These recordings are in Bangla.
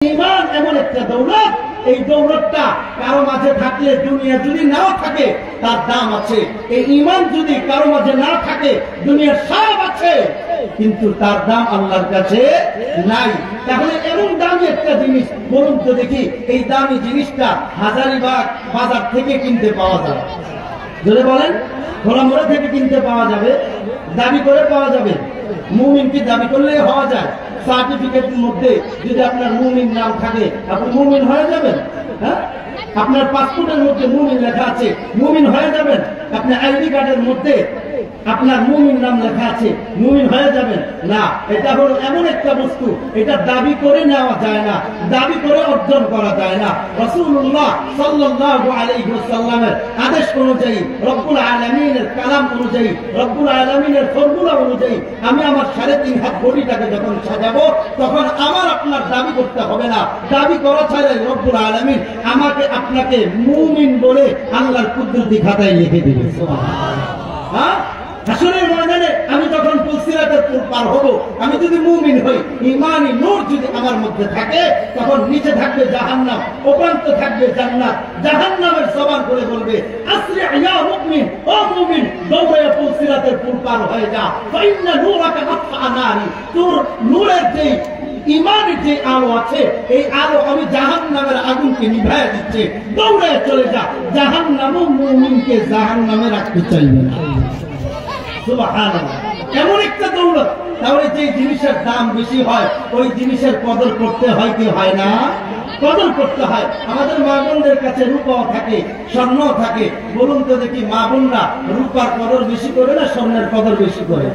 ঈমান এমন একটা দৌলত, এই দৌলতটা কারো মাঝে থাকলে দুনিয়া যদি নাও থাকে তার দাম আছে। এই ঈমান যদি কারো মাঝে না থাকে দুনিয়ার সব আছে কিন্তু তার দাম আল্লাহর কাছে নাই। তাহলে এমন দামি একটা জিনিস বলুন তো দেখি, এই দামি জিনিসটা হাজারীবাগ বাজার থেকে কিনতে পাওয়া যায়? যদি বলেন খোলামোড়া থেকে কিনতে পাওয়া যাবে? দাবি করে পাওয়া যাবে? মুমিন কি দাবি করলে হওয়া যায়? সার্টিফিকেটের মধ্যে যদি আপনার মুমিন নাম থাকে আপনি মুমিন হয়ে যাবেন? হ্যাঁ, আপনার পাসপোর্টের মধ্যে মুমিন লেখা আছে, মুমিন হয়ে যাবেন? আপনার আইডি কার্ডের মধ্যে আপনার মুমিন নাম লেখা আছে, মুমিন হয়ে যাবেন? না, এটা হলো এমন একটা বস্তু, এটা দাবি করে নেওয়া যায় না, দাবি করে অর্জন করা যায় না। রাসূলুল্লাহ সাল্লাল্লাহু আলাইহি ওয়াসাল্লামের আদেশ অনুযায়ী, রব্বুল আলামিনের কালাম অনুযায়ী, রব্বুল আলামিনের ফর্মুলা অনুযায়ী আমি আমার 3.5 হাত বডিটাকে যখন সাজাবো তখন আমার আপনার দাবি করতে হবে না। দাবি করা ছাড়াই রব্বুল আলামিন আমাকে আপনাকে মুমিন বলে আল্লাহর কুদরতি খাতায় লিখে দিবে। সুবহানাল্লাহ। হ্যাঁ, হাসরের ময়দানে আমি যখন পুলসিরাতের পুল পার হব, আমি যদি মুমিন হই, ঈমানি নূর যদি আমার মধ্যে থাকে, তখন নিচে থাকবে জাহান্নাম, ওপান্তে থাকবে জান্নাত। জাহান্নামের জবান করে বলবে, আসরি ইয়া মুমিন, ও মুমিন, দৌড়ে পুলসিরাতের পুল পার হয়ে যা, ফাইন্না নূরাকা আতফা নারি, তোর নূরের যে ঈমানের যে আলো আছে, এই আলো আমি জাহান্নামের আগুনকে নিভাইয়া দিচ্ছে, দৌড়ে চলে যা। জাহান্নামও মুমিনকে জাহান্নামে রাখতে চাইবে না। সুবহানাল্লাহ, এমন একটা দৌলত। তাহলে যে জিনিসের দাম বেশি হয় ওই জিনিসের কদর করতে হয় কি হয় না? কদর করতে হয়। আমাদের মা বোনদের কাছে রূপাও থাকে, স্বর্ণও থাকে। বলুন তো দেখি, মা বোনরা রূপার কদর বেশি করে না স্বর্ণের কদর বেশি করে?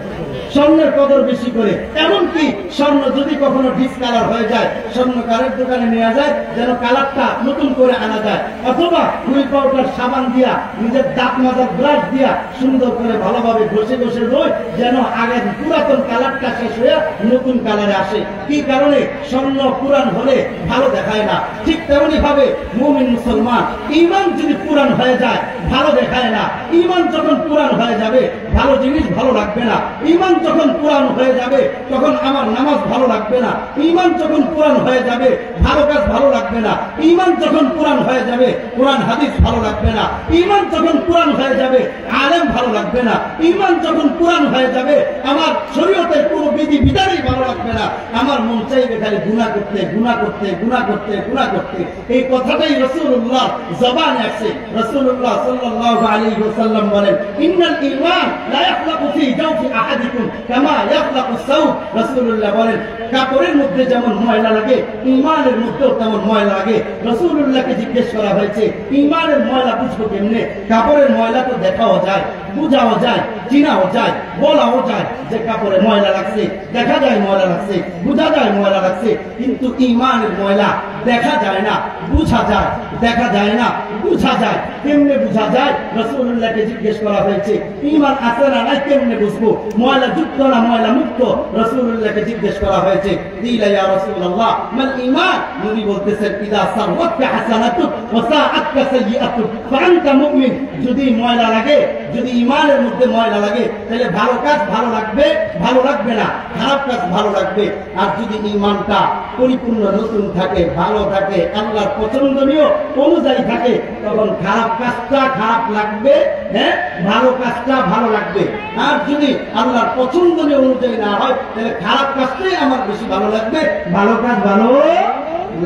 স্বর্ণের কদর বেশি করে। এমনকি স্বর্ণ যদি কখনো ডিসকালার হয়ে যায়, স্বর্ণকারের দোকানে নেওয়া যায় যেন কালারটা নতুন করে আনা যায়, অথবা হুইল পাউডার সাবান দিয়া, নিজের দাঁত মাজার ব্রাশ দিয়া সুন্দর করে ভালোভাবে ঘষে ঘষে ধোয় যেন আগের পুরাতন কালারটা শেষ হয়ে নতুন কালারে আসে। কি কারণে? স্বর্ণ পুরান হলে ভালো দেখায় না। ঠিক তেমনি ভাবে মুমিন মুসলমান ঈমান যদি পুরান হয়ে যায় ভালো দেখায় না। ঈমান যখন পুরান হয়ে যাবে ভালো জিনিস ভালো লাগবে না। ঈমান যখন পুরান হয়ে যাবে তখন আমার নামাজ ভালো লাগবে না। ঈমান যখন পুরান হয়ে যাবে ভালো কাজ ভালো লাগবে না। ঈমান যখন পুরান হয়ে যাবে কোরআন হাদিস ভালো লাগবে না। ঈমান যখন পুরান হয়ে যাবে আলেম ভালো লাগবে না। ঈমান যখন পুরান হয়ে যাবে আমার শরীয়তের কোনো বিধি বিধানই ভালো লাগবে না। আমার মন চাইবে খালি গুনাহ করতে, গুনাহ করতে, গুনাহ করতে, গুনাহ করতে। এই কথাটাই রাসূলুল্লাহ জবানে আছে। রাসূলুল্লাহ সাল্লাল্লাহু আলাইহি ওয়াসাল্লাম বলেন, ইন্নাল ঈমান লা ইয়াখলাকু ফি জাওফি আহাদিকুম কামা ইয়াখলাকু সাউব। রাসূলুল্লাহ বলেন, কাপড়ের মধ্যে যেমন ময়লা লাগে ঈমানের মধ্যেও তেমন ময়লা লাগে। রাসূলুল্লাহকে জিজ্ঞেস করা হয়েছে, ঈমানের ময়লা বুঝবো কেমনে? কাপড়ের ময়লা তো দেখাও যায়, বুঝাও যায়, চিনাও যায়, বলাও যায় যে কাপড়ে ময়লা লাগছে, দেখা যায় ময়লা লাগছে, বুঝা যায় ময়লা লাগছে। কিন্তু ঈমানের ময়লা দেখা যায় না, বুঝা যায়। দেখা যায় না, বুঝা যায়। কেমনে বুঝা যায়? রাসূলুল্লাহকে জিজ্ঞেস করা হয়েছে, ঈমান আছে না নাই কেমনে বুঝবো? ময়লা যুক্ত না ময়লা মুক্ত? রাসূলুল্লাহকে জিজ্ঞেস করা হয়েছে। দিলা ইয়া রাসূলুল্লাহ মাল ঈমান? নবী বলতেছেন, ইদা সারওয়াতকা হাসানাতুক ওয়া সাআতকা সাইয়্যাতুক ফাআনতা মুমিন। যদি ময়লা লাগে, যদি ঈমানের মধ্যে ময়লা লাগে তাহলে ভালো কাজ ভালো লাগবে, ভালো লাগবে না, খারাপ কাজ ভালো লাগবে। আর যদি ঈমানটা পরিপূর্ণ নতুন থাকে, ভালো থাকে, আল্লাহর পছন্দনীয় অনুযায়ী থাকে, তখন খারাপ কাজটা খারাপ লাগবে, হ্যাঁ, ভালো কাজটা ভালো লাগবে। আর যদি আল্লাহর পছন্দনীয় অনুযায়ী না হয় তাহলে খারাপ কাজটাই আমার বেশি ভালো লাগবে, ভালো কাজ ভালো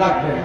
লাগবে না।